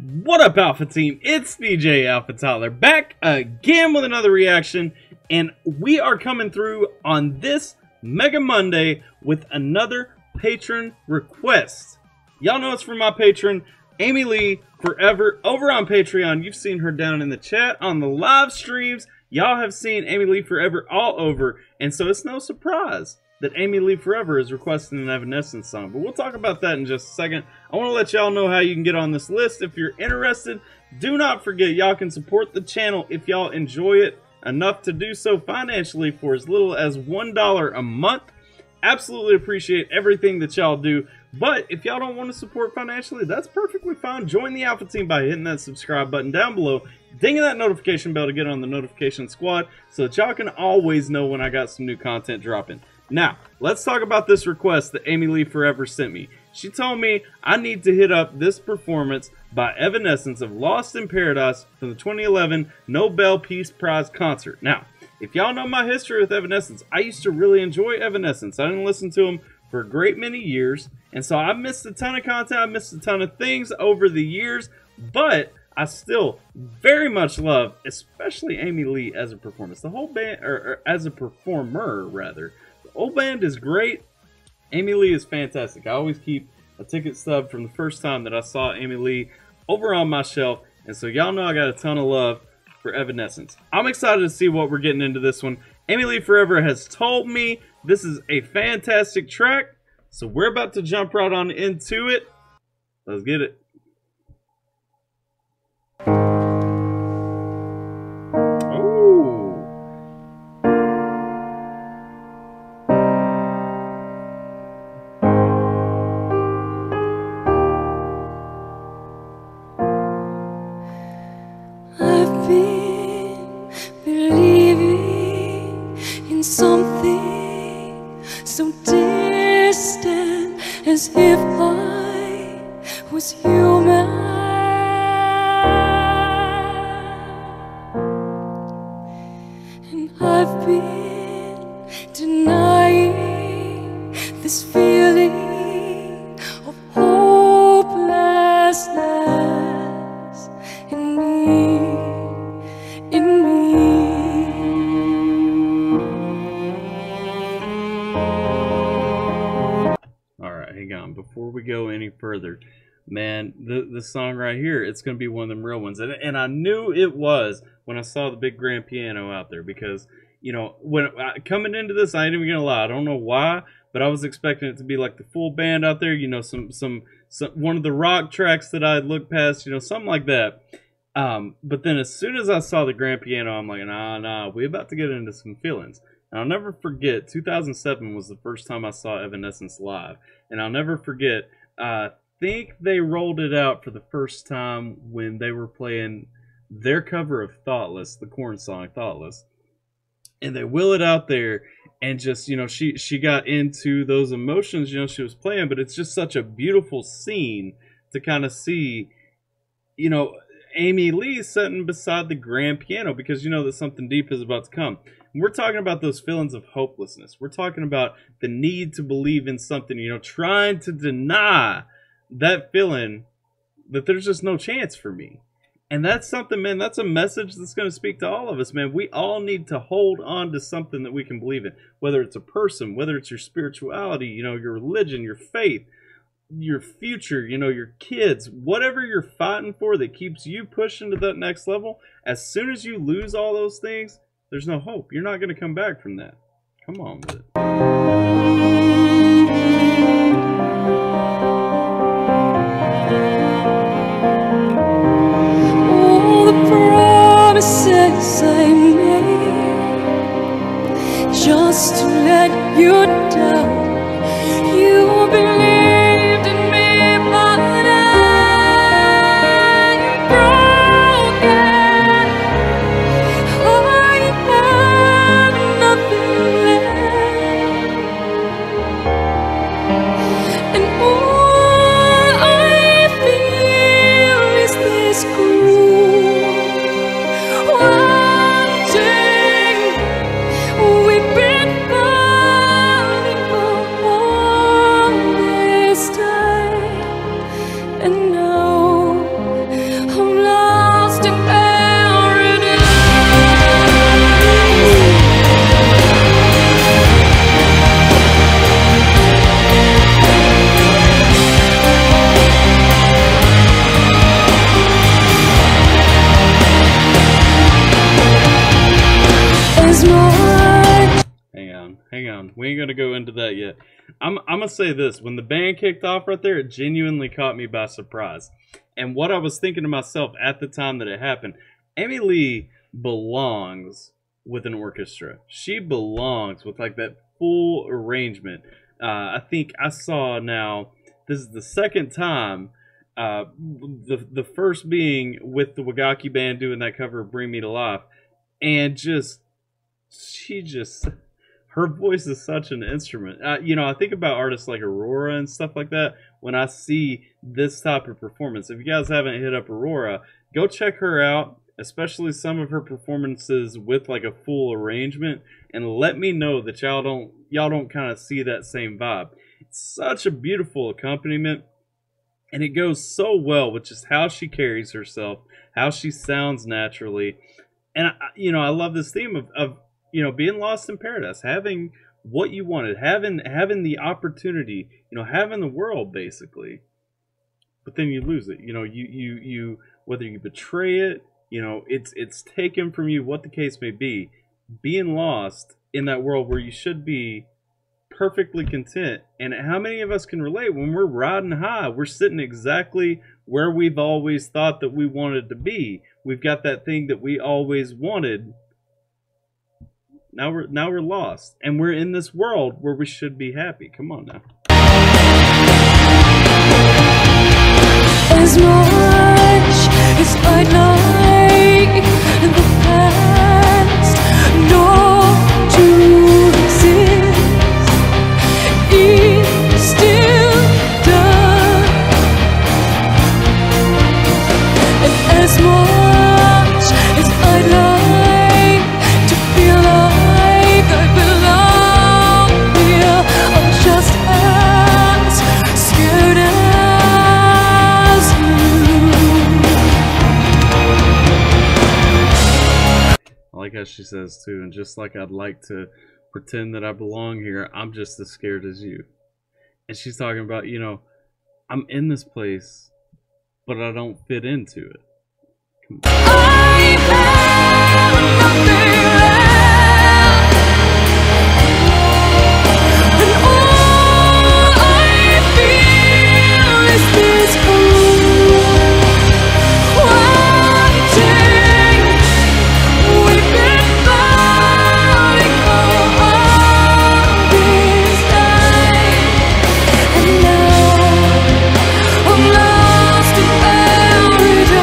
What up, Alpha Team? It's DJ AlphaTyler back again with another reaction, and we are coming through on this Mega Monday with another patron request. Y'all know it's from my patron, Amy Lee Forever, over on Patreon. You've seen her down in the chat on the live streams. Y'all have seen Amy Lee Forever all over, and so it's no surprise that Amy Lee Forever is requesting an Evanescence song. But we'll talk about that in just a second. I want to let y'all know how you can get on this list if you're interested. Do not forget, y'all can support the channel if y'all enjoy it enough to do so financially for as little as $1 a month. Absolutely appreciate everything that y'all do. But if y'all don't want to support financially, that's perfectly fine. Join the Alpha Team by hitting that subscribe button down below, dinging that notification bell to get on the notification squad so that y'all can always know when I got some new content dropping. Now, let's talk about this request that Amy Lee Forever sent me. She told me I need to hit up this performance by Evanescence of Lost in Paradise from the 2011 Nobel Peace Prize concert. Now, if y'all know my history with Evanescence, I used to really enjoy Evanescence. I didn't listen to them for a great many years, and so I missed a ton of content. I missed a ton of things over the years, but I still very much love, especially Amy Lee as a performance. The whole band, or as a performer, rather. The whole band is great. Amy Lee is fantastic. I always keep a ticket stub from the first time that I saw Amy Lee over on my shelf, and so y'all know I got a ton of love for Evanescence. I'm excited to see what we're getting into this one. Amy Lee Forever has told me this is a fantastic track, so we're about to jump right on into it. Let's get it. Something so distant, as if I was human, and I've been denying this feeling of hopelessness in me. Before we go any further, man, the song right here, it's gonna be one of them real ones, and I knew it was when I saw the big grand piano out there, because you know, coming into this, I ain't even gonna lie, I don't know why, but I was expecting it to be like the full band out there, you know, some one of the rock tracks that I'd looked past, you know, something like that. But then as soon as I saw the grand piano, I'm like, nah, we about to get into some feelings. And I'll never forget, 2007 was the first time I saw Evanescence live. And I'll never forget, I think they rolled it out for the first time when they were playing their cover of Thoughtless, the Korn song Thoughtless. And they wheel it out there, and just, you know, she got into those emotions, you know, she was playing. But it's just such a beautiful scene to kind of see, you know, Amy Lee sitting beside the grand piano, because you know that something deep is about to come. We're talking about those feelings of hopelessness. We're talking about the need to believe in something, you know, trying to deny that feeling that there's just no chance for me. And that's something, man, that's a message that's going to speak to all of us, man. We all need to hold on to something that we can believe in, whether it's a person, whether it's your spirituality, you know, your religion, your faith, your future, you know, your kids, whatever you're fighting for that keeps you pushing to that next level. As soon as you lose all those things, there's no hope. You're not going to come back from that. Come on with it. All the promises I made just to let you down. You believed in me, but I'm broken. I have nothing left. on. We ain't gonna go into that yet. I'm gonna say this: when the band kicked off right there, it genuinely caught me by surprise. And what I was thinking to myself at the time that it happened, Amy Lee belongs with an orchestra. She belongs with like that full arrangement. I think I saw now. This is the second time. The first being with the Wagaki band doing that cover of "Bring Me to Life," and her voice is such an instrument. I think about artists like Aurora and stuff like that when I see this type of performance. If you guys haven't hit up Aurora, go check her out, especially some of her performances with like a full arrangement, and let me know that y'all don't kind of see that same vibe. It's such a beautiful accompaniment. And it goes so well with just how she carries herself, how she sounds naturally. And, I love this theme of being lost in paradise, having what you wanted, having the opportunity, having the world, basically. But then you lose it. You whether you betray it, it's taken from you, what the case may be. Being lost in that world where you should be perfectly content. And how many of us can relate when we're riding high? We're sitting exactly where we've always thought that we wanted to be. We've got that thing that we always wanted. Now we're lost, and we're in this world where we should be happy. Come on now. As much as I'd like in the past not to exist, it still does. And as much as I'd like to feel like I belong here, I'm just as scared as I like how she says too, and just like I'd like to pretend that I belong here, I'm just as scared as you. And she's talking about, I'm in this place, but I don't fit into it. Come on. I have nothing left, and all I feel is this wanting. We've been fighting for all this time, and now I'm lost in paradise.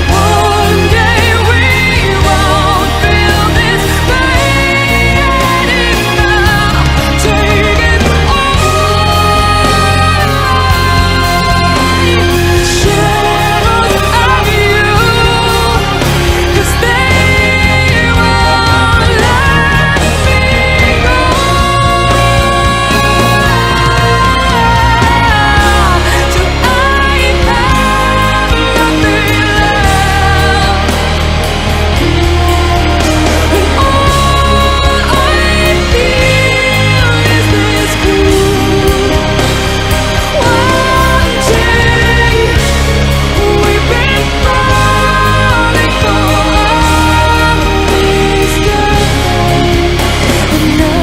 One day we won't feel this pain anymore. Take it all. Shadows of you, 'cause they won't let me go. Till I have nothing left, and all I feel is this wanting. We've been falling for all this time, and now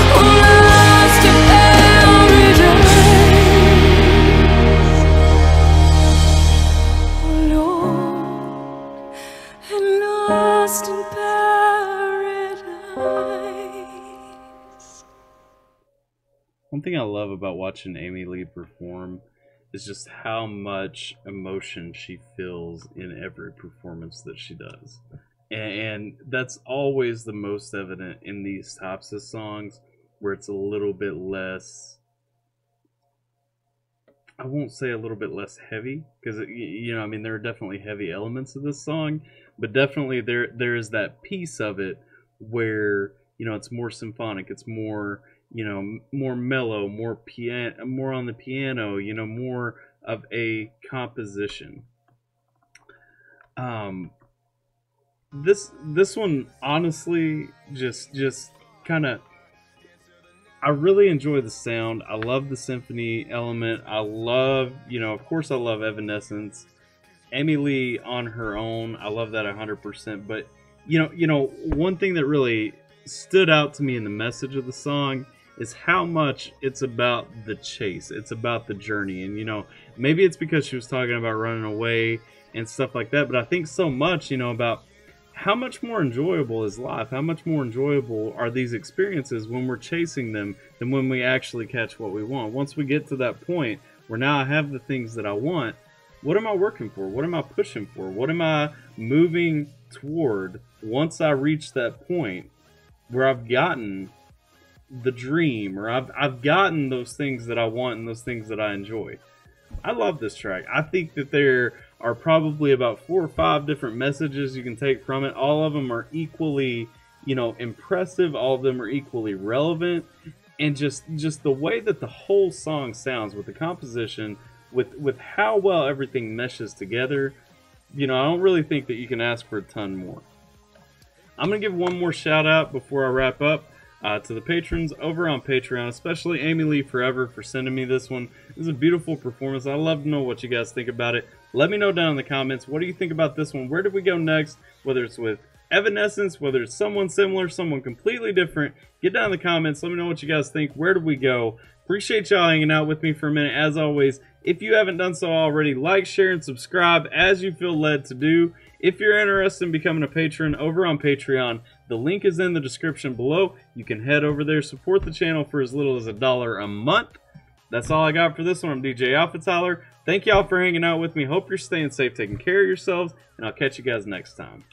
I'm lost in paradise. Alone and lost in paradise. One thing I love about watching Amy Lee perform is just how much emotion she feels in every performance that she does. And that's always the most evident in these types of songs where it's a little bit less, I won't say a little bit less heavy, because there are definitely heavy elements of this song, but definitely there is that piece of it where it's more symphonic, it's more more mellow, more on the piano, more of a composition. this one honestly just kind of, I really enjoy the sound. I love the symphony element. I love, of course I love Evanescence. Amy Lee on her own, I love that 100%. But one thing that really stood out to me in the message of the song is how much it's about the chase. It's about the journey. And maybe it's because she was talking about running away and stuff like that, but I think so much, about how much more enjoyable is life, how much more enjoyable are these experiences when we're chasing them than when we actually catch what we want. Once we get to that point where now I have the things that I want, what am I working for? What am I pushing for? What am I moving toward once I reach that point where I've gotten the dream, or I've gotten those things that I want and those things that I enjoy? I love this track. I think that there are probably about 4 or 5 different messages you can take from it. All of them are equally, impressive. All of them are equally relevant. And just the way that the whole song sounds with the composition, with how well everything meshes together, I don't really think that you can ask for a ton more. I'm going to give one more shout out before I wrap up. To the patrons over on Patreon, especially Amy Lee Forever for sending me this one. This is a beautiful performance. I love to know what you guys think about it. Let me know down in the comments. What do you think about this one? Where do we go next? Whether it's with Evanescence, whether it's someone similar, someone completely different. Get down in the comments. Let me know what you guys think. Where do we go? Appreciate y'all hanging out with me for a minute. As always, if you haven't done so already, like, share, and subscribe as you feel led to do. If you're interested in becoming a patron over on Patreon, the link is in the description below. You can head over there, support the channel for as little as $1 a month. That's all I got for this one. I'm DJ AlphaTyler. Thank y'all for hanging out with me. Hope you're staying safe, taking care of yourselves, and I'll catch you guys next time.